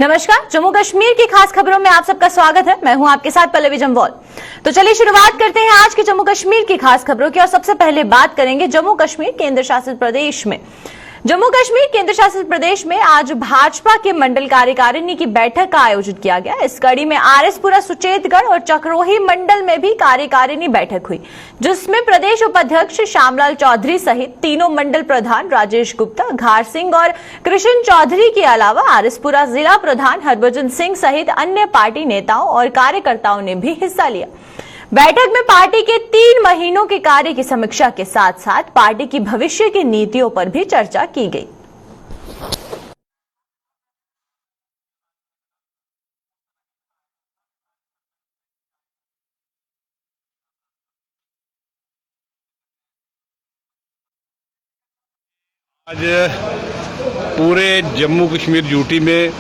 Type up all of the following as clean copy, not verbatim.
नमस्कार, जम्मू कश्मीर की खास खबरों में आप सबका स्वागत है। मैं हूं आपके साथ पल्लवी जम्वाल। तो चलिए शुरुआत करते हैं आज के जम्मू कश्मीर की खास खबरों की और सबसे पहले बात करेंगे जम्मू कश्मीर केंद्र शासित प्रदेश में। जम्मू कश्मीर केंद्र शासित प्रदेश में आज भाजपा के मंडल कार्यकारिणी की बैठक का आयोजन किया गया। इस कड़ी में आरएसपुरा, सुचेतगढ़ और चक्रोही मंडल में भी कार्यकारिणी बैठक हुई, जिसमें प्रदेश उपाध्यक्ष श्यामलाल चौधरी सहित तीनों मंडल प्रधान राजेश गुप्ता, घार सिंह और कृष्ण चौधरी के अलावा आरएसपुरा जिला प्रधान हरभजन सिंह सहित अन्य पार्टी नेताओं और कार्यकर्ताओं ने भी हिस्सा लिया। बैठक में पार्टी के 3 महीनों के कार्य की समीक्षा के साथ साथ पार्टी की भविष्य की नीतियों पर भी चर्चा की गई। आज पूरे जम्मू कश्मीर यूटी में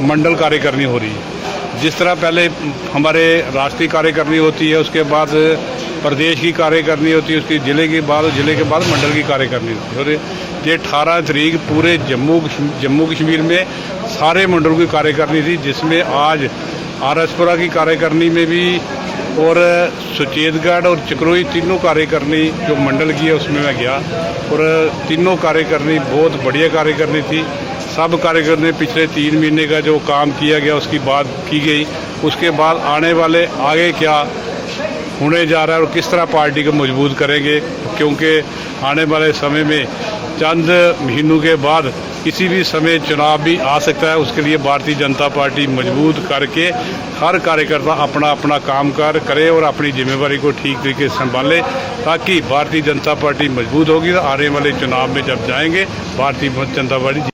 मंडल कार्यकारिणी हो रही है। जिस तरह पहले हमारे राष्ट्रीय कार्यकारिणी होती है, उसके बाद प्रदेश की कार्यकारिणी होती है, उसकी जिले के बाद मंडल की कार्यकारिणी होती है। और ये 18 तारीख पूरे जम्मू कश्मीर में सारे मंडलों की कार्यकारिणी थी, जिसमें आज आरएसपुरा की कार्यकारिणी में भी और सुचेतगढ़ और चक्रोही तीनों कार्यकारिणी जो मंडल की है उसमें मैं गया और तीनों कार्यकारिणी बहुत बढ़िया कार्यकारिणी थी। सब कार्यकर्ता पिछले 3 महीने का जो काम किया गया उसकी बात की गई। उसके बाद आने वाले आगे क्या होने जा रहा है और किस तरह पार्टी को मजबूत करेंगे, क्योंकि आने वाले समय में चंद महीनों के बाद किसी भी समय चुनाव भी आ सकता है। उसके लिए भारतीय जनता पार्टी मजबूत करके हर कार्यकर्ता अपना अपना काम करे और अपनी जिम्मेवारी को ठीक तरीके से संभाले, ताकि भारतीय जनता पार्टी मजबूत होगी तो आने वाले चुनाव में जब जाएंगे भारतीय जनता पार्टी।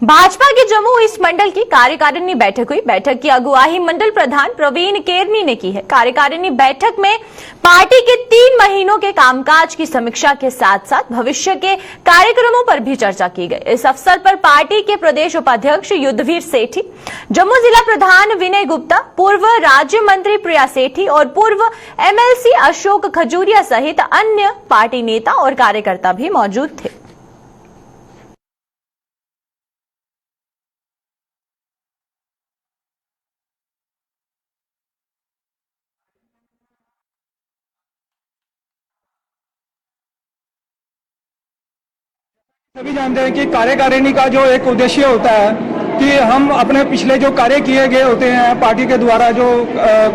भाजपा के जम्मू ईस्ट मंडल की कार्यकारिणी बैठक हुई। बैठक की अगुवाई मंडल प्रधान प्रवीण केरनी ने की है। कार्यकारिणी बैठक में पार्टी के 3 महीनों के कामकाज की समीक्षा के साथ साथ भविष्य के कार्यक्रमों पर भी चर्चा की गई। इस अवसर पर पार्टी के प्रदेश उपाध्यक्ष युद्धवीर सेठी, जम्मू जिला प्रधान विनय गुप्ता, पूर्व राज्य मंत्री प्रिया सेठी और पूर्व एमएलसी अशोक खजूरिया सहित अन्य पार्टी नेता और कार्यकर्ता भी मौजूद थे। सभी जानते हैं कि कार्यकारिणी का जो एक उद्देश्य होता है कि हम अपने पिछले जो कार्य किए गए होते हैं, पार्टी के द्वारा जो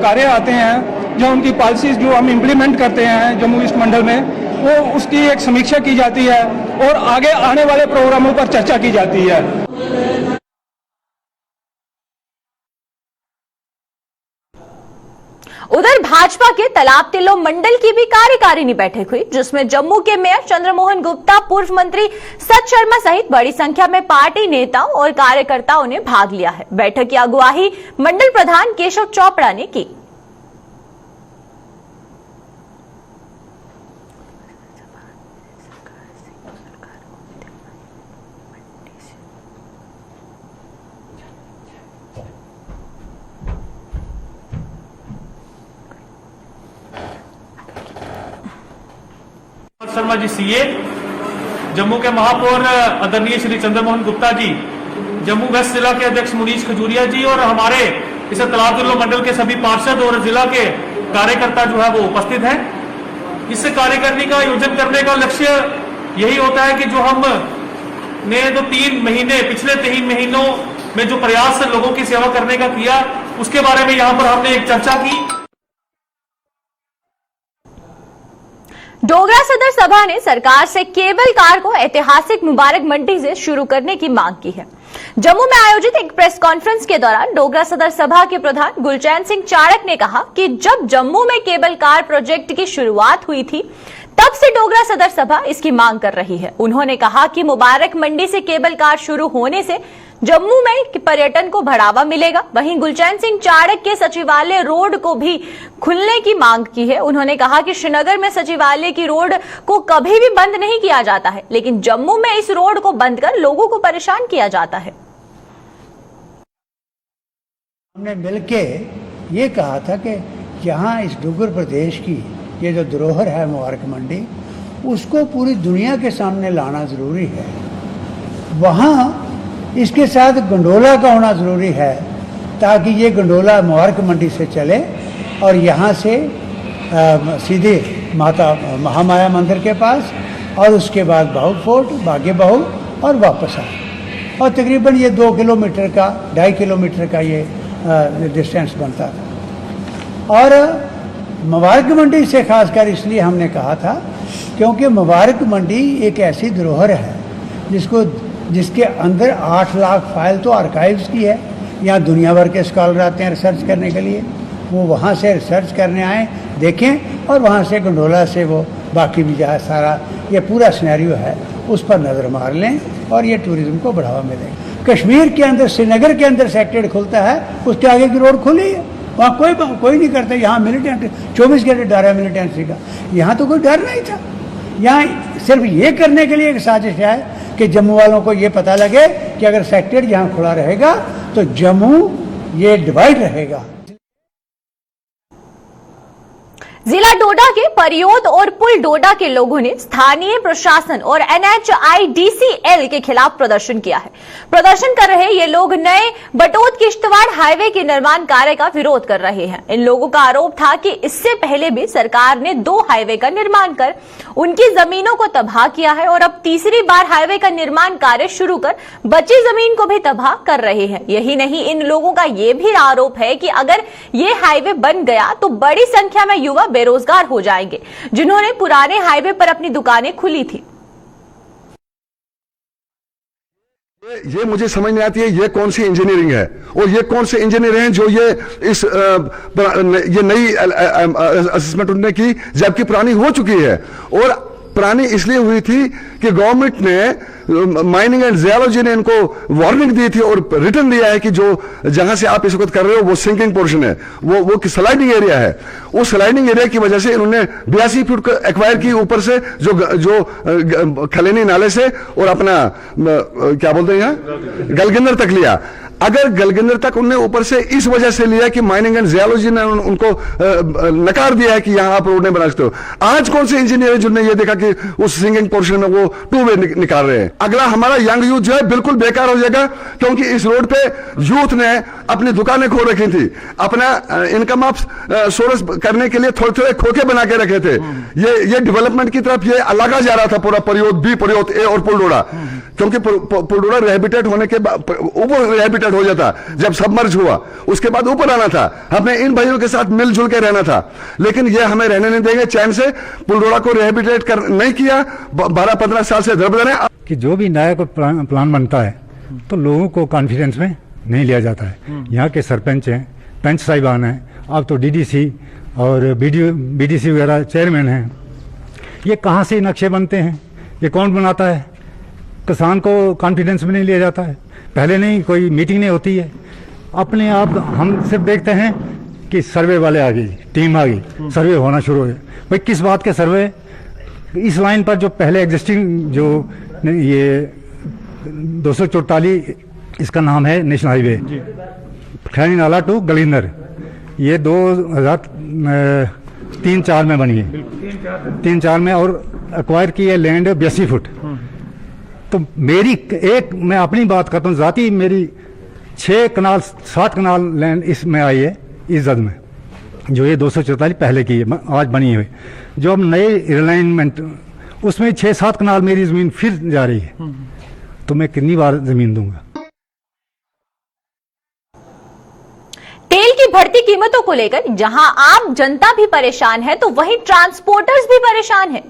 कार्य आते हैं, जो उनकी पॉलिसीज जो हम इम्प्लीमेंट करते हैं जम्मू ईस्ट मंडल में, वो उसकी एक समीक्षा की जाती है और आगे आने वाले प्रोग्रामों पर चर्चा की जाती है। उधर भाजपा के तालाब तिल्लो मंडल की भी कार्यकारिणी बैठक हुई, जिसमें जम्मू के मेयर चंद्रमोहन गुप्ता, पूर्व मंत्री सत शर्मा सहित बड़ी संख्या में पार्टी नेताओं और कार्यकर्ताओं ने भाग लिया है। बैठक की अगुवाई मंडल प्रधान केशव चोपड़ा ने की। शर्मा जी सीए, जम्मू के महापौर आदरणीय श्री चंद्रमोहन गुप्ता जी, जम्मू वेस्ट जिला के अध्यक्ष मुनीश खजूरिया जी और हमारे इस तालाब तिल्लो मंडल के सभी पार्षद और जिला के कार्यकर्ता जो है वो उपस्थित हैं। इस कार्यकारिणी का आयोजन करने का लक्ष्य यही होता है कि जो हम ने जो 3 महीने पिछले 3 महीनों में जो प्रयास लोगों की सेवा करने का किया, उसके बारे में यहाँ पर हमने एक चर्चा की। डोगरा सदर सभा ने सरकार से केबल कार को ऐतिहासिक मुबारक मंडी से शुरू करने की मांग की है। जम्मू में आयोजित एक प्रेस कॉन्फ्रेंस के दौरान डोगरा सदर सभा के प्रधान गुलचैन सिंह चाड़क ने कहा कि जब जम्मू में केबल कार प्रोजेक्ट की शुरुआत हुई थी, तब से डोगरा सदर सभा इसकी मांग कर रही है। उन्होंने कहा कि मुबारक मंडी से केबल कार शुरू होने से जम्मू में पर्यटन को बढ़ावा मिलेगा। वहीं गुलचैन सिंह चाड़क के सचिवालय रोड को भी खुलने की मांग की है। उन्होंने कहा कि श्रीनगर में सचिवालय की रोड को कभी भी बंद नहीं किया जाता है, लेकिन जम्मू में इस रोड को बंद कर लोगों को परेशान किया जाता है। हमने मिलके ये कहा था कि जहां इस डुग्गर प्रदेश की ये जो धरोहर है मुबारक मंडी, उसको पूरी दुनिया के सामने लाना ज़रूरी है। वहाँ इसके साथ गंडोला का होना ज़रूरी है, ताकि ये गंडोला मुबारक मंडी से चले और यहाँ से सीधे माता महामाया मंदिर के पास और उसके बाद बाहु फोर्ट, बागे बाहु और वापस आए। और तकरीबन ये 2 किलोमीटर का 2.5 किलोमीटर का ये डिस्टेंस बनता था। और मुबारक मंडी से खासकर इसलिए हमने कहा था क्योंकि मुबारक मंडी एक ऐसी धरोहर है जिसके अंदर 8 लाख फाइल तो आर्काइव्स की है। यहाँ दुनिया भर के स्कॉलर आते हैं रिसर्च करने के लिए, वो वहाँ से रिसर्च करने आए, देखें और वहाँ से गंडोला से वो बाकी भी जहाँ सारा ये पूरा सिनेरियो है उस पर नज़र मार लें और ये टूरिज़्म को बढ़ावा मिलेगा। कश्मीर के अंदर, श्रीनगर के अंदर सेक्टर खुलता है, उसके आगे की रोड खुली है, वहाँ कोई नहीं करता। यहाँ मिलिटेंट 24 घंटे डर है मिलिटेंसी का, यहाँ तो कोई डर नहीं था। यहाँ सिर्फ ये करने के लिए एक साजिश है कि जम्मू वालों को ये पता लगे कि अगर सेक्टर यहाँ खुला रहेगा तो जम्मू ये डिवाइड रहेगा। जिला डोडा के परियोद और पुल डोडा के लोगों ने स्थानीय प्रशासन और NHIDCL के खिलाफ प्रदर्शन किया है। प्रदर्शन कर रहे ये लोग नए बटोद किश्तवाड़ हाईवे के निर्माण कार्य का विरोध कर रहे हैं। इन लोगों का आरोप था कि इससे पहले भी सरकार ने 2 हाईवे का निर्माण कर उनकी जमीनों को तबाह किया है और अब तीसरी बार हाईवे का निर्माण कार्य शुरू कर बची जमीन को भी तबाह कर रहे हैं। यही नहीं, इन लोगों का यह भी आरोप है कि अगर ये हाईवे बन गया तो बड़ी संख्या में युवा बेरोजगार हो जाएंगे, जिन्होंने पुराने हाईवे पर अपनी दुकानें खुली थी। ये मुझे समझ नहीं आती है, ये कौन सी इंजीनियरिंग है और ये कौन से इंजीनियर हैं जो ये नई असेसमेंट उन्होंने की, जबकि पुरानी हो चुकी है। और पुरानी इसलिए हुई थी कि गवर्नमेंट ने, माइनिंग एंड जियोलॉजी ने इनको वार्निंग दी थी और रिटर्न दिया है कि जो जहां से आप इस वक्त कर रहे हो वो सिंकिंग पोर्शन है, वो स्लाइडिंग एरिया है। उस स्लाइडिंग एरिया की वजह से इन्होंने 82 फीट एक्वायर की ऊपर से जो खलेनी नाले से और अपना क्या बोलते हैं यहाँ गलगिंदर तक लिया। अगर गलगिंदर तक उन्होंने ऊपर से इस वजह से लिया कि माइनिंग एंड जियोलॉजी ने उनको नकार दिया है कि यहां आप रोड नहीं बना सकते हो। आज कौन से इंजीनियर है जिन्होंने ये देखा कि उस सिंकिंग पोर्शन में वो 2 वे निकाल रहे हैं। अगला हमारा यंग यूथ जो है बिल्कुल बेकार हो जाएगा, क्योंकि इस रोड पे यूथ ने अपनी दुकानें खोल रखी थी, अपना इनकम ऑफ सोर्स करने के लिए थोड़े थोड़े खोखे बना के रखे थे। ये डेवलपमेंट की तरफ ये लगा जा रहा था पूरा परियोद बी, परियोद ए और पुलडोड़ा, क्योंकि पुलडोड़ा रिहेबिटेट होने के बाद ऊपर रिहेबिटेट हो जाता, जब सबमर्ज हुआ उसके बाद ऊपर आना था। हमें इन भाइयों के साथ मिलजुल के रहना था, लेकिन ये हमें रहने नहीं देंगे चैन से। पुलडोड़ा को रिहेबिटेट नहीं किया, 12-15 साल से दरबदर है कि जो भी नया कोई प्लान बनता है तो लोगों को कॉन्फिडेंस में नहीं लिया जाता है। यहाँ के सरपंच हैं, पंच साहिबान हैं, अब तो DDC और BDC वगैरह चेयरमैन हैं। ये कहाँ से नक्शे बनते हैं, ये कौन बनाता है? किसान को कॉन्फिडेंस में नहीं लिया जाता है। पहले नहीं, कोई मीटिंग नहीं होती है, अपने आप हम सिर्फ देखते हैं कि सर्वे वाले आ गई, टीम आ गई, सर्वे होना शुरू हो गया। भाई किस बात के सर्वे? इस लाइन पर जो पहले एग्जिस्टिंग जो ये 244 इसका नाम है नेशनल हाईवे खैनी नाला टू गलिंदर, ये 2003-04 में बनी है, 3-4 में, और एक्वायर की है लैंड 82 फुट। तो मैं अपनी बात करता हूँ, जाती मेरी 6 कनाल 7 कनाल लैंड इसमें आई है इस जद में, जो ये 244 पहले की है, आज बनी हुई। जो अब नए रिलाइनमेंट उसमें 6-7 कनाल मेरी जमीन फिर जा रही है, तो मैं कितनी बार जमीन दूंगा? तेल की बढ़ती कीमतों को लेकर जहां आम जनता भी परेशान है, तो वहीं ट्रांसपोर्टर्स भी परेशान है।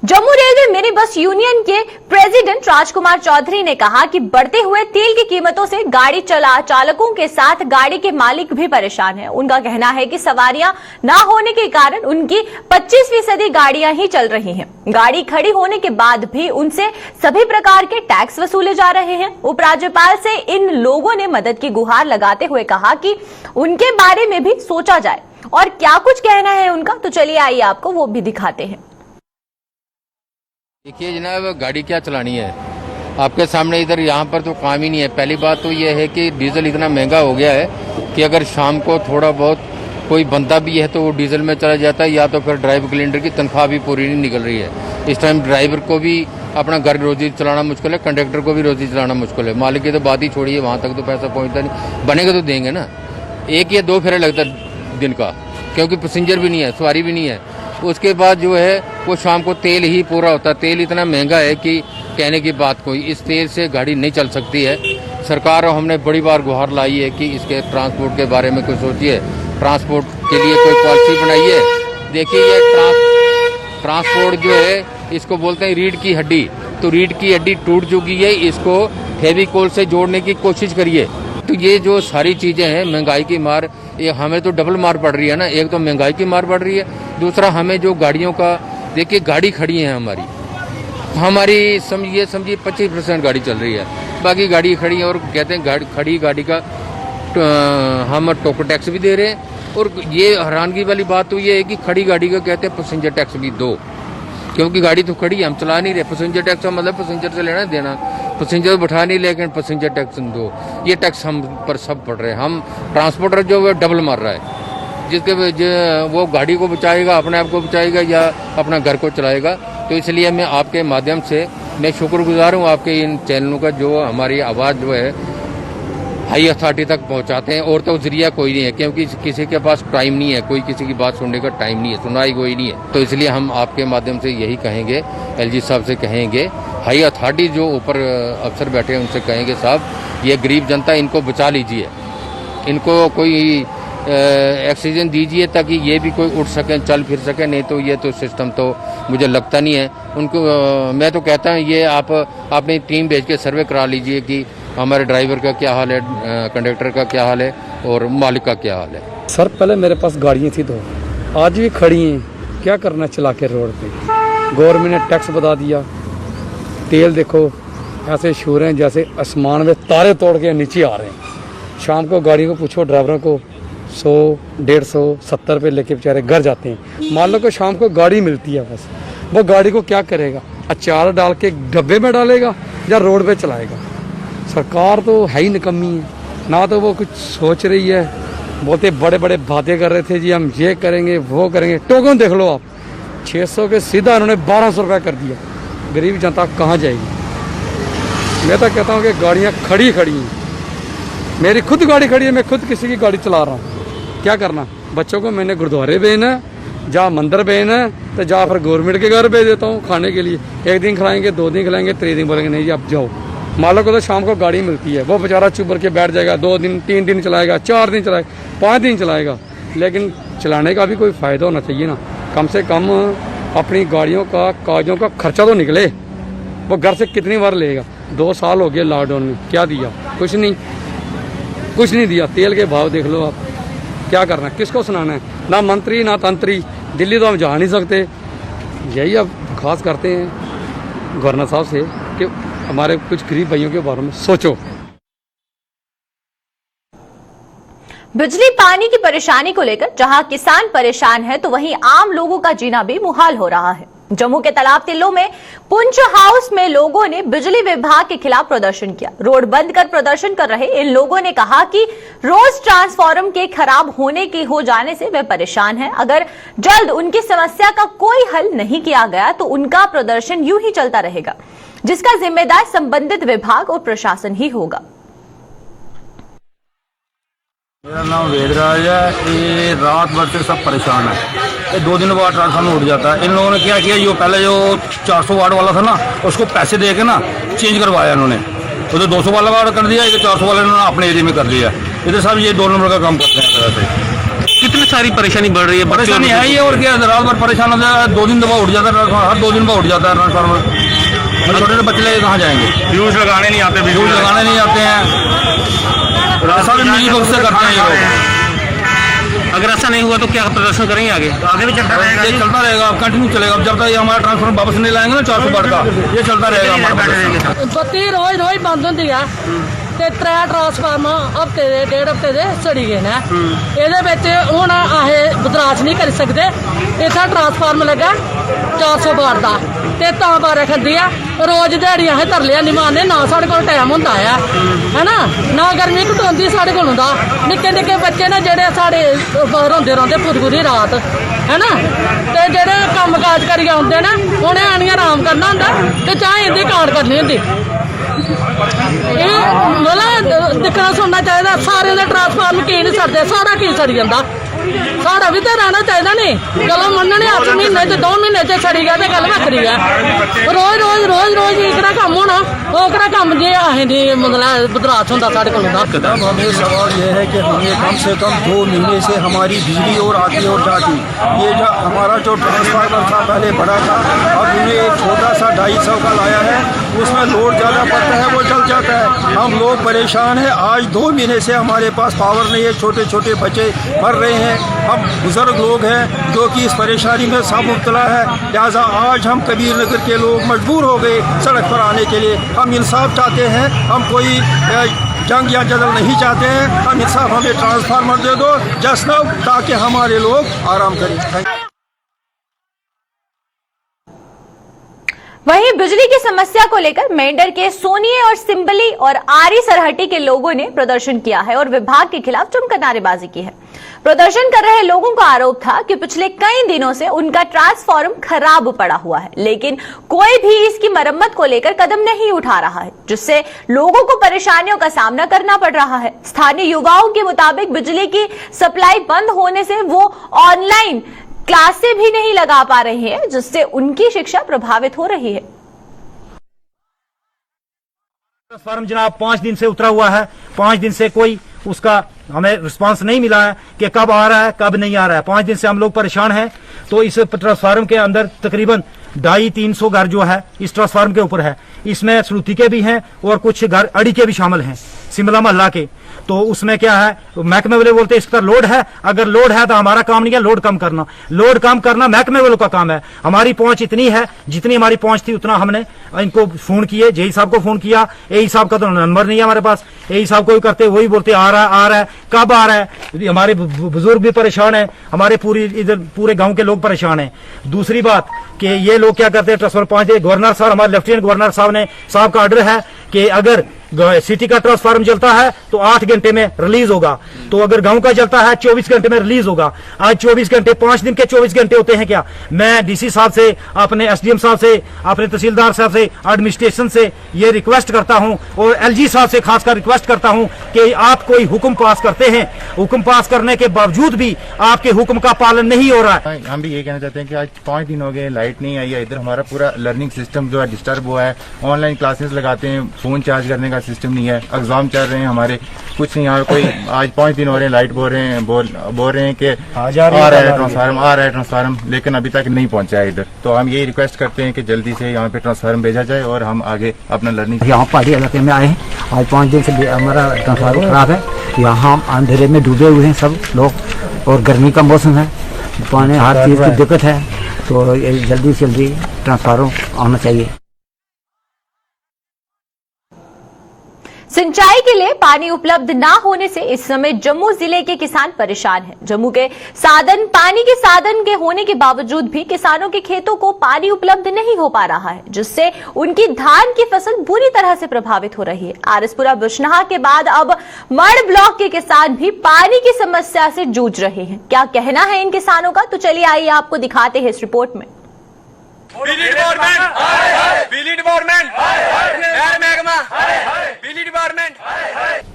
Jammu railway mini bus union के प्रेसिडेंट राजकुमार चौधरी ने कहा कि बढ़ते हुए तेल की कीमतों से गाड़ी चालकों के साथ गाड़ी के मालिक भी परेशान हैं। उनका कहना है कि सवारियां ना होने के कारण उनकी 25% गाड़ियां ही चल रही हैं। गाड़ी खड़ी होने के बाद भी उनसे सभी प्रकार के टैक्स वसूले जा रहे हैं। उपराज्यपाल से इन लोगों ने मदद की गुहार लगाते हुए कहा कि उनके बारे में भी सोचा जाए। और क्या कुछ कहना है उनका, तो चलिए आइए आपको वो भी दिखाते हैं। देखिए जनाब, गाड़ी क्या चलानी है आपके सामने, इधर यहाँ पर तो काम ही नहीं है। पहली बात तो यह है कि डीजल इतना महंगा हो गया है कि अगर शाम को थोड़ा बहुत कोई बनता भी है तो वो डीजल में चला जाता है, या तो फिर ड्राइवर कैलेंडर की तनख्वाह भी पूरी नहीं निकल रही है। इस टाइम ड्राइवर को भी अपना घर रोजी चलाना मुश्किल है, कंडक्टर को भी रोजी चलाना मुश्किल है। मालिक की तो बात ही छोड़िए, वहाँ तक तो पैसा पहुँचता नहीं, बनेगा तो देंगे ना। 1 या 2 फेरे लगता दिन का, क्योंकि पैसेंजर भी नहीं है, सवारी भी नहीं है। उसके बाद जो है वो शाम को तेल ही पूरा होता है। तेल इतना महंगा है कि कहने की बात कोई, इस तेल से गाड़ी नहीं चल सकती है। सरकार हमने बड़ी बार गुहार लाई है कि इसके ट्रांसपोर्ट के बारे में कुछ सोचिए, ट्रांसपोर्ट के लिए कोई पॉलिसी बनाइए। देखिए ये ट्रांसपोर्ट जो है इसको बोलते हैं रीढ़ की हड्डी, तो रीढ़ की हड्डी टूट चुकी है, इसको फेविकोल से जोड़ने की कोशिश करिए। तो ये जो सारी चीज़ें हैं, महंगाई की मार, ये हमें तो डबल मार पड़ रही है ना। एक तो महंगाई की मार पड़ रही है, दूसरा हमें जो गाड़ियों का, देखिए गाड़ी खड़ी है हमारी समझिए 25% गाड़ी चल रही है, बाकी गाड़ी खड़ी है। और कहते हैं खड़ी गाड़ी का हम टोकन टैक्स भी दे रहे हैं। और ये हैरानगी वाली बात तो ये है कि खड़ी गाड़ी का कहते हैं पैसेंजर टैक्स भी दो, क्योंकि गाड़ी तो खड़ी है, हम चला नहीं रहे। पैसेंजर टैक्स का मतलब पैसेंजर से लेना देना, पैसेंजर बैठा नहीं, लेकिन पैसेंजर टैक्स दो। ये टैक्स हम पर सब पड़ रहे हैं। हम ट्रांसपोर्टर जो है डबल मार रहा है, जिसके वो गाड़ी को बचाएगा, अपने आप को बचाएगा या अपना घर को चलाएगा। तो इसलिए मैं आपके माध्यम से मैं शुक्रगुजार हूँ आपके इन चैनलों का, जो हमारी आवाज़ जो है हाई अथॉरिटी तक पहुंचाते हैं। और तो जरिया कोई नहीं है, क्योंकि किसी के पास टाइम नहीं है, कोई किसी की बात सुनने का टाइम नहीं है, सुनाई कोई नहीं है। तो इसलिए हम आपके माध्यम से यही कहेंगे, एलजी साहब से कहेंगे, हाई अथॉरिटी जो ऊपर अफसर बैठे हैं उनसे कहेंगे, साहब ये गरीब जनता, इनको बचा लीजिए, इनको कोई ऑक्सीजन दीजिए ताकि ये भी कोई उठ सकें, चल फिर सकें। नहीं तो ये तो सिस्टम तो मुझे लगता नहीं है उनको। मैं तो कहता हूँ ये आप अपनी टीम भेज के सर्वे करा लीजिए कि हमारे ड्राइवर का क्या हाल है, कंडक्टर का क्या हाल है और मालिक का क्या हाल है। सर पहले मेरे पास गाड़ियाँ थी, तो आज भी खड़ी हैं, क्या करना चला के रोड पे। गवर्नमेंट ने टैक्स बढ़ा दिया, तेल देखो ऐसे शोर हैं जैसे आसमान में तारे तोड़ के नीचे आ रहे हैं। शाम को गाड़ी को पूछो ड्राइवरों को 100, 150, 70 रुपये लेके बेचारे घर जाते हैं। मान लो कि शाम को गाड़ी मिलती है, बस वो गाड़ी को क्या करेगा, अचार डाल के डब्बे में डालेगा या रोड पे चलाएगा। सरकार तो है ही निकम्मी है, ना तो वो कुछ सोच रही है। बोलते बड़े बड़े बातें कर रहे थे जी हम ये करेंगे वो करेंगे, टोकन देख लो आप, 600 के सीधा उन्होंने 1200 रुपये कर दिया। गरीब जनता कहाँ जाएगी। मैं तो कहता हूँ कि गाड़ियाँ खड़ी हैं, मेरी खुद गाड़ी खड़ी है, मैं खुद किसी की गाड़ी चला रहा हूँ। क्या करना, बच्चों को मैंने गुरुद्वारे भेजना है, जा मंदिर भेजना है, तो जा फिर गवर्नमेंट के घर भेज देता हूँ खाने के लिए। 1 दिन खिलाएंगे, 2 दिन खिलाएंगे, 3 दिन बोलेंगे नहीं जी आप जाओ। मालिक को तो शाम को गाड़ी मिलती है, वो बेचारा चुप करके बैठ जाएगा, 2 दिन 3 दिन चलाएगा, 4 दिन चलाएगा, 5 दिन चलाएगा। लेकिन चलाने का भी कोई फ़ायदा होना चाहिए ना। कम से कम अपनी गाड़ियों का कागजों का खर्चा तो निकले। वो घर से कितनी बार लेगा। 2 साल हो गए लॉकडाउन में, क्या दिया, कुछ नहीं दिया। तेल के भाव देख लो आप, क्या करना, किसको सुनाना है, ना मंत्री ना तंत्री। दिल्ली तो हम जा नहीं सकते। यही अब खास करते हैं गवर्नर साहब से कि हमारे कुछ गरीब भाइयों के बारे में सोचो। बिजली पानी की परेशानी को लेकर जहां किसान परेशान है, तो वहीं आम लोगों का जीना भी मुहाल हो रहा है। जम्मू के तालाब तिल्लो में पुंछ हाउस में लोगों ने बिजली विभाग के खिलाफ प्रदर्शन किया। रोड बंद कर प्रदर्शन कर रहे इन लोगों ने कहा कि रोज ट्रांसफार्मर के खराब हो जाने से वे परेशान हैं। अगर जल्द उनकी समस्या का कोई हल नहीं किया गया तो उनका प्रदर्शन यूं ही चलता रहेगा, जिसका जिम्मेदार संबंधित विभाग और प्रशासन ही होगा। मेरा नाम वेदराज है। ये रात भर से सब परेशान है। ये 2 दिन बाद ट्रांसफार्मर उठ जाता है। इन लोगों ने क्या किया, जो पहले जो 400 वाट वाला था ना, उसको पैसे दे के ना चेंज करवाया इन्होंने। तो जो 200 वाला कर दिया, ये 400 वाले इन्होंने अपने एरिया में कर दिया। इधर साहब ये 2 नंबर का काम करते हैं तरह से। कितनी सारी परेशानी बढ़ रही है, परेशानी है ये। और क्या, रात भर परेशान होता है। 2 दिन दफा उठ जाता है ट्रांसफार्मर, हर 2 दिन बाद उठ जाता है ट्रांसफार्मर। छोटे छोटे बच्चे लेके कहाँ जाएंगे, फ्यूज लगाने नहीं आते, फ्यूज लगाने नहीं आते हैं। ऐसा भी मिली भगत से करते हैं ये लोग। अगर ऐसा नहीं हुआ तो क्या प्रदर्शन करेंगे आगे भी चलता रहेगा? ये चलता रहेगा, कंटिन्यू चलेगा। जब तक ये हमारा ट्रांसफार्मर वापस नहीं लाएंगे ना 400 वाट का, ये चलता रहेगा हमारा। बत्ती रोज बंद होती है ते 3 ट्रांसफार्मर हफ्ते दे 1.5 हफ्ते दे सड़ी गए ने। ਇਹਦੇ ਵਿੱਚ ਹੁਣ ਆਹੇ ਬਦਲਾਅ ਨਹੀਂ ਕਰ ਸਕਦੇ। ਇੱਥੇ ट्रांसफार्मर लगा 400 वाट का, ते तां बारे खंदी आ रोज दिहाड़ी असें तरले नहीं मारने ना साढ़े कोल टाइम होंदा है ना ना गर्मी कटोंदी साढ़े कोल होंदा निक्के निक्के बच्चे ने जेह्ड़े साढ़े रोंदे रौंह्दे पूरी रात है ना ते जेह्ड़े कम्म काज करियै औंदे न उ'नें आनियै आराम करना होंदा ते चाहे इंदी काट करनी होंदी मतलब दिक्खना सुनना चाहिए सारे दे ट्रांसफार्म की नहीं सड़दे सारा की सड़ी जाता साढ़ा भी तो रहना चाहिए नहीं गलो मनने 8 महीने च 2 महीने च सड़ी गया तो गल वक्री है रोज रोज रोज रोज एकड़ा कम होना ओकड़ा कम जे असें दी मतलब बदलाव होंदा साढ़े कोल अब हमें सवाल ये है कि हमें कम से कम 2 महीने से हमारी बिजली और आती और जाती ये जो हमारा जो ट्रांसफार्मर था पहले बड़ा था अब उन्हें एक छोटा सा 250 का लाया है उसमें लोड ज़्यादा पड़ता है वो जल जाता है हम लोग परेशान हैं आज 2 महीने से हमारे पास पावर नहीं है छोटे छोटे बच्चे मर रहे हैं हम बुजुर्ग लोग हैं जो कि इस परेशानी में सब मुब्तला है लिहाजा आज हम कबीर नगर के लोग मजबूर हो गए सड़क पर आने के लिए हम इंसाफ चाहते हैं हम कोई जंग या जदल नहीं चाहते हैं हम इंसाफ हमें ट्रांसफार्मर दे दो जस्ट नाउ ताकि हमारे लोग आराम करें। वहीं बिजली की समस्या को लेकर मेंढर के सोनिए और सिंबली और आरी सरहटी के लोगों ने प्रदर्शन किया है और विभाग के खिलाफ जमकर नारेबाजी की है। प्रदर्शन कर रहे लोगों का आरोप था कि पिछले कई दिनों से उनका ट्रांसफार्मर खराब पड़ा हुआ है लेकिन कोई भी इसकी मरम्मत को लेकर कदम नहीं उठा रहा है जिससे लोगों को परेशानियों का सामना करना पड़ रहा है। स्थानीय युवाओं के मुताबिक बिजली की सप्लाई बंद होने से वो ऑनलाइन क्लासें भी नहीं लगा पा रहे हैं जिससे उनकी शिक्षा प्रभावित हो रही है। ट्रांसफार्मर जनाब 5 दिन से उतरा हुआ है 5 दिन से कोई उसका हमें रिस्पांस नहीं मिला है कि कब आ रहा है कब नहीं आ रहा है 5 दिन से हम लोग परेशान हैं। तो इस ट्रांसफार्मर के अंदर तकरीबन 250-300 घर जो है इस ट्रांसफार्मर के ऊपर है इसमें श्रुति के भी हैं और कुछ घर अड़ी के भी शामिल हैं सिमला मोहल्ला के। तो उसमें क्या है महकमे वाले बोलते हैं इस पर लोड है अगर लोड है तो हमारा काम नहीं है लोड कम करना महकमे वालों का काम है। हमारी पहुंच इतनी है जितनी हमारी पहुंच थी उतना हमने इनको फोन किए जेई साहब को फोन किया एई साहब का तो नंबर नहीं है हमारे पास एई साहब को भी करते वही बोलते आ रहा है कब आ रहा है। हमारे बुजुर्ग भी परेशान है हमारे पूरे गाँव के लोग परेशान है। दूसरी बात कि ये लोग क्या करते हैं ट्रांसफार्मर 5 दिन गवर्नर साहब हमारे लेफ्टिनेंट गवर्नर साहब का ऑर्डर है कि अगर सिटी का ट्रांसफार्मर जलता है तो 8 घंटे में रिलीज होगा तो अगर गांव का जलता है 24 घंटे में रिलीज होगा। आज 24 घंटे 5 दिन के 24 घंटे होते हैं क्या। मैं डीसी साहब से अपने एसडीएम साहब से अपने तहसीलदार साहब से एडमिनिस्ट्रेशन से ये रिक्वेस्ट करता हूं और एलजी साहब से खासकर रिक्वेस्ट करता हूं कि आप कोई हुक्म पास करते हैं हुक्म पास करने के बावजूद भी आपके हुक्म का पालन नहीं हो रहा है। हम भी ये कहना चाहते हैं कि आज 5 दिन हो गए लाइट नहीं आई है इधर हमारा पूरा लर्निंग सिस्टम जो है डिस्टर्ब हुआ है ऑनलाइन क्लासेस लगाते हैं फोन चार्ज करने का सिस्टम नहीं है एग्जाम चल रहे हैं हमारे कुछ नहीं कोई आज 5 दिन हो रहे हैं लाइट बोल रहे हैं कि आ रहा है ट्रांसफार्मर लेकिन अभी तक नहीं पहुंचा है इधर। तो हम यही रिक्वेस्ट करते हैं कि जल्दी से यहाँ पे ट्रांसफार्मर भेजा जाए और हम आगे अपना लर्निंग। यहाँ पहाड़ी इलाके में आए हैं आज 5 दिन से हमारा ट्रांसफार्मर खराब है यहाँ हम अंधेरे में डूबे हुए हैं सब लोग और गर्मी का मौसम है पानी हर चीज की दिक्कत है तो जल्दी से जल्दी ट्रांसफार्मर आना चाहिए। सिंचाई के लिए पानी उपलब्ध ना होने से इस समय जम्मू जिले के किसान परेशान हैं। जम्मू के पानी के साधन के होने के बावजूद भी किसानों के खेतों को पानी उपलब्ध नहीं हो पा रहा है जिससे उनकी धान की फसल बुरी तरह से प्रभावित हो रही है। आरएसपुरा बिश्नहा के बाद अब मढ़ ब्लॉक के किसान भी पानी की समस्या से जूझ रहे हैं। क्या कहना है इन किसानों का तो चलिए आइए आपको दिखाते हैं इस रिपोर्ट में।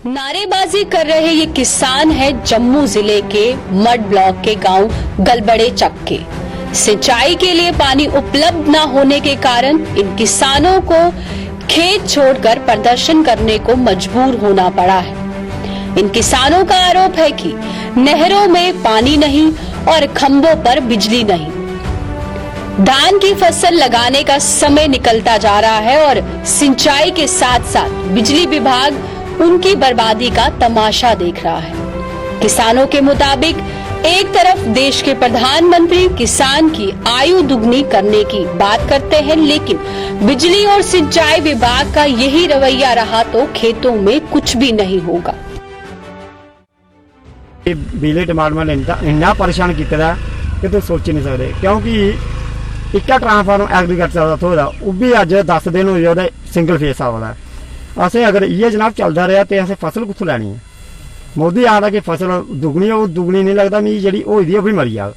नारेबाजी कर रहे ये किसान है जम्मू जिले के मढ़ ब्लॉक के गांव गलबड़े चक के। सिंचाई के लिए पानी उपलब्ध न होने के कारण इन किसानों को खेत छोड़कर प्रदर्शन करने को मजबूर होना पड़ा है। इन किसानों का आरोप है कि नहरों में पानी नहीं और खंभों पर बिजली नहीं। धान की फसल लगाने का समय निकलता जा रहा है और सिंचाई के साथ साथ बिजली विभाग उनकी बर्बादी का तमाशा देख रहा है। किसानों के मुताबिक एक तरफ देश के प्रधानमंत्री किसान की आयु दुगनी करने की बात करते हैं लेकिन बिजली और सिंचाई विभाग का यही रवैया रहा तो खेतों में कुछ भी नहीं होगा। बिजली डिपार्टमेंट इन्ना परेशान किया कि तुम सोच नहीं सकते क्योंकि ਇੱਕ ट्रांसफार्म एग्रीकल्चर ਦਾ ਥੋੜਾ ਉਹ ਵੀ ਅੱਜ 10 दिन ਹੋ ਗਏ ਉਹਦੇ ਸਿੰਗਲ ਫੇਸ ਆ ਵਾਲਾ ਅਸੀਂ अगर ये जनाब चलता रहा तो असं फसल कितों लैनी है मोदी आखदा कि फसल दुगनी वो दुगनी नहीं लगता मी जी होई दी भी मरी जाग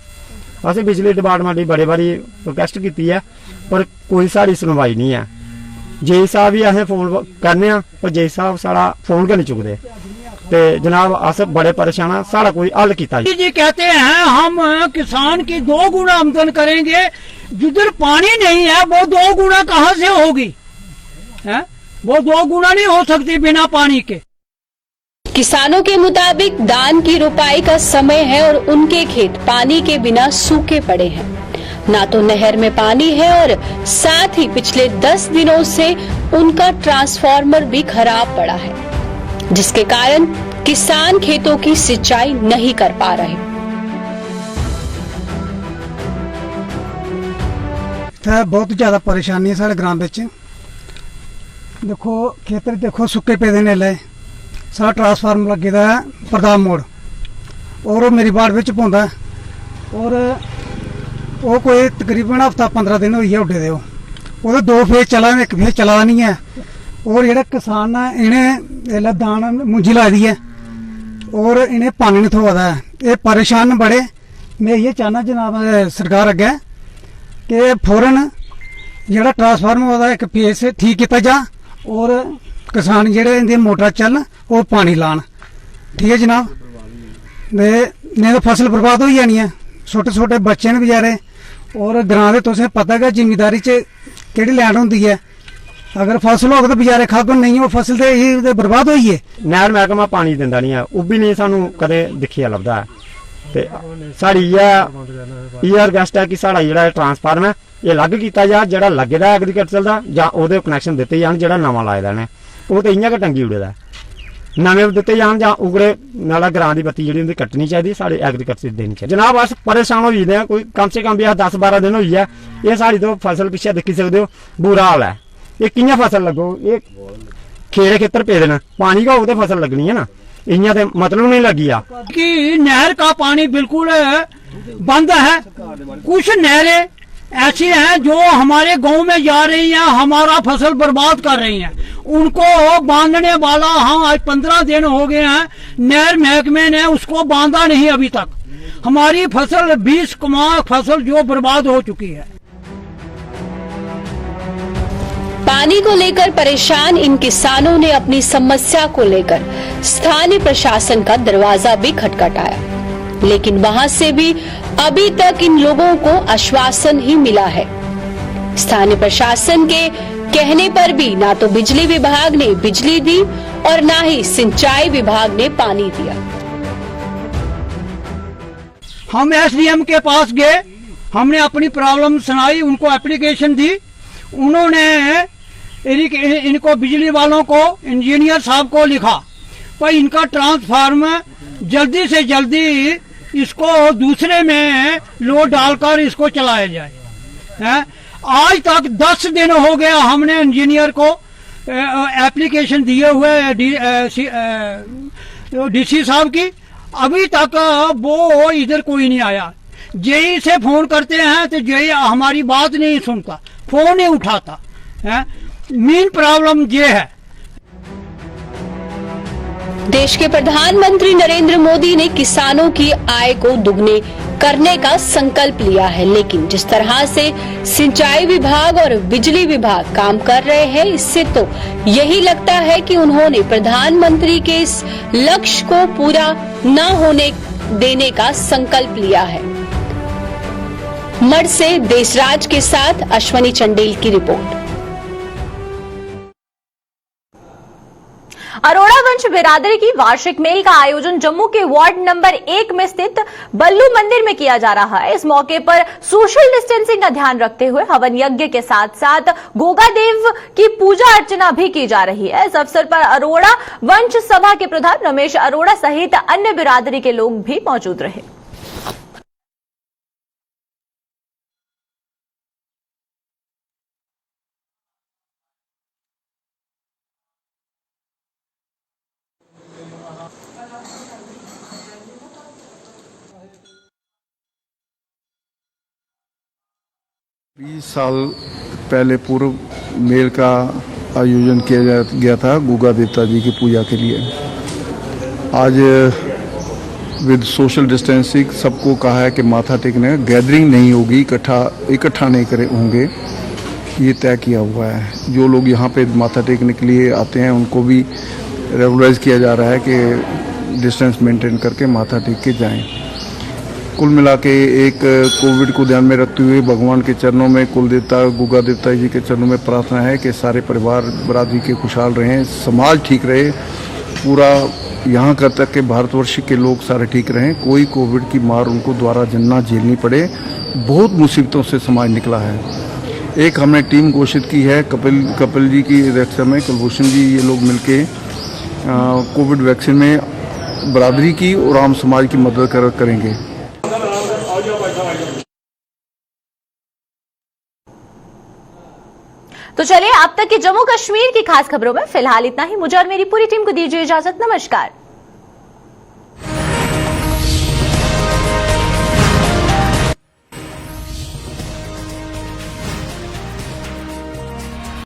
असं बिजली डिपार्टमेंट की बड़े बारी रिक्वेस्ट की है पर कोई साड़ी सुनवाई नहीं है जे साहब भी असें फोन करने पर जे साहब साड़ा फोन गै नहीं चुकते तो जनाब अस बड़े परेशान हैं साड़ा कोई हल किया जी कहते हैं हम किसान की 2 गुना आमदन करेंगे जिधर पानी नहीं है वो 2 गुना कहाँ से होगी है? वो 2 गुना नहीं हो सकती बिना पानी के। किसानों के मुताबिक धान की रुपाई का समय है और उनके खेत पानी के बिना सूखे पड़े हैं। ना तो नहर में पानी है और साथ ही पिछले 10 दिनों से उनका ट्रांसफार्मर भी खराब पड़ा है, जिसके कारण किसान खेतों की सिंचाई नहीं कर पा रहे। बहुत ज्यादा परेशानी है साढ़े ग्राम बिच। देखो खेतर देखो सुक्के पेदे ने ले सारा ट्रांसफार्मर लगे दा है प्रताप मोड़ और मेरी वार्ड बिच पौंदा और वो कोई तकरीबन हफ्ता 15 दिन होई है उड्डे दे वो 2 फेज चला एक फेज चला नहीं है और जेह्ड़े किसान ने इन्हें दान मुंजी लाई दी है और इन्हें पानी नहीं थोआ दा है। ये परेशान बड़े। मैं ये चाहना जनाब सरकार अगे कि फौरन जेह्ड़ा ट्रांसफार्मर होदा एक फेज ठीक किया जा और किसान जेह्ड़े इंदी मोटर चलन और पानी लान। ठीक है जनाब, नहीं तो फसल बर्बाद हो जानी है। छोटे छोटे बच्चे ने बेचारे और ग्रां दे तुसें पता गै जिमीदारी च केह्ड़ी लैंड होंदी है। अगर फसल होग तो बेचारे खागन नहीं हो फसल ते बर्बाद होई है। नहर महकमा पानी दिंदा नहीं है ओह भी नहीं सानू कदे दिखिया लभदा है ते साड़ी ये रिक्वेस्ट है कि साड़ा जेह्ड़ा ट्रांसफार्मर है ये अलग किया जा जेह्ड़ा लगे दा एग्रीकल्चर दा जां ओहदे कनैक्शन दित्ते जान जेह्ड़ा नवां लाए दा ने ओह ते इ'यां गै टंगी उड़े दा नमें दित्ते जान जां उगड़े नाला ग्रां दी बत्ती जेह्ड़ी उंदी कट्टनी चाहिदी साढ़े एग्रीकल्चर देनी चाहिदी। जनाब अस परेशान होई गेदे आं कोई कम से कम भी 10-12 दिन होई है ये साड़ी तो फसल पिच्छे दिक्खी सकदे हो बुरा हाल है। ये कि'यां फसल लगो ये खेड़े खेतर पेदे न पानी का होग ते फसल लगनी है ना इ'यां ते मतलब नहीं लगी आ कि नहर का पानी बिल्कुल बंद है। कुछ नहरें ऐसी हैं जो हमारे गांव में जा रही हैं हमारा फसल बर्बाद कर रही हैं उनको बांधने वाला हाँ आज 15 दिन हो गए हैं नहर महकमे ने उसको बांधा नहीं अभी तक। हमारी फसल 20 कमा फसल जो बर्बाद हो चुकी है। पानी को लेकर परेशान इन किसानों ने अपनी समस्या को लेकर स्थानीय प्रशासन का दरवाजा भी खटखटाया, लेकिन वहां से भी अभी तक इन लोगों को आश्वासन ही मिला है। स्थानीय प्रशासन के कहने पर भी ना तो बिजली विभाग ने बिजली दी और ना ही सिंचाई विभाग ने पानी दिया। हम एसडीएम के पास गए, हमने अपनी प्रॉब्लम सुनाई, उनको एप्लीकेशन दी, उन्होंने इनको बिजली वालों को इंजीनियर साहब को लिखा पर इनका ट्रांसफार्मर जल्दी से जल्दी इसको दूसरे में लोड डालकर इसको चलाया जाए। है? आज तक 10 दिन हो गया हमने इंजीनियर को एप्लीकेशन दिए हुए डीसी साहब की, अभी तक वो इधर कोई नहीं आया। जेई से फोन करते हैं तो जेई हमारी बात नहीं सुनता, फोन नहीं उठाता है। मेन प्रॉब्लम ये है। देश के प्रधानमंत्री नरेंद्र मोदी ने किसानों की आय को दुगने करने का संकल्प लिया है, लेकिन जिस तरह से सिंचाई विभाग और बिजली विभाग काम कर रहे हैं इससे तो यही लगता है कि उन्होंने प्रधानमंत्री के इस लक्ष्य को पूरा न होने देने का संकल्प लिया है। मठ से देशराज के साथ अश्वनी चंडेल की रिपोर्ट। अरोड़ा वंश बिरादरी की वार्षिक मेल का आयोजन जम्मू के वार्ड नंबर 1 में स्थित बल्लू मंदिर में किया जा रहा है। इस मौके पर सोशल डिस्टेंसिंग का ध्यान रखते हुए हवन यज्ञ के साथ साथ गोगा देव की पूजा अर्चना भी की जा रही है। इस अवसर पर अरोड़ा वंश सभा के प्रधान रमेश अरोड़ा सहित अन्य बिरादरी के लोग भी मौजूद रहे। 20 साल पहले पूर्व मेल का आयोजन किया गया था गुगा देवता जी की पूजा के लिए। आज विद सोशल डिस्टेंसिंग सबको कहा है कि माथा टेकने, गैदरिंग नहीं होगी, इकट्ठा नहीं करे होंगे, ये तय किया हुआ है। जो लोग यहाँ पे माथा टेकने के लिए आते हैं उनको भी रेगुलराइज किया जा रहा है कि डिस्टेंस मेंटेन करके माथा टेक के जाएं। कुल मिला के एक कोविड को ध्यान में रखते हुए भगवान के चरणों में, कुल देवता गुगा देवता जी के चरणों में प्रार्थना है कि सारे परिवार बरादरी के खुशहाल रहें, समाज ठीक रहे, पूरा यहाँ का तक के भारतवर्ष के लोग सारे ठीक रहें, कोई कोविड की मार उनको द्वारा ना झेलनी पड़े। बहुत मुसीबतों से समाज निकला है। एक हमने टीम घोषित की है कपिल जी की अध्यक्षता में, कुलभूषण जी ये लोग मिलके कोविड वैक्सीन में बरादरी की और आम समाज की मदद करेंगे। तो चलिए अब तक की जम्मू कश्मीर की खास खबरों में फिलहाल इतना ही। मुझे और मेरी पूरी टीम को दीजिए इजाजत। नमस्कार।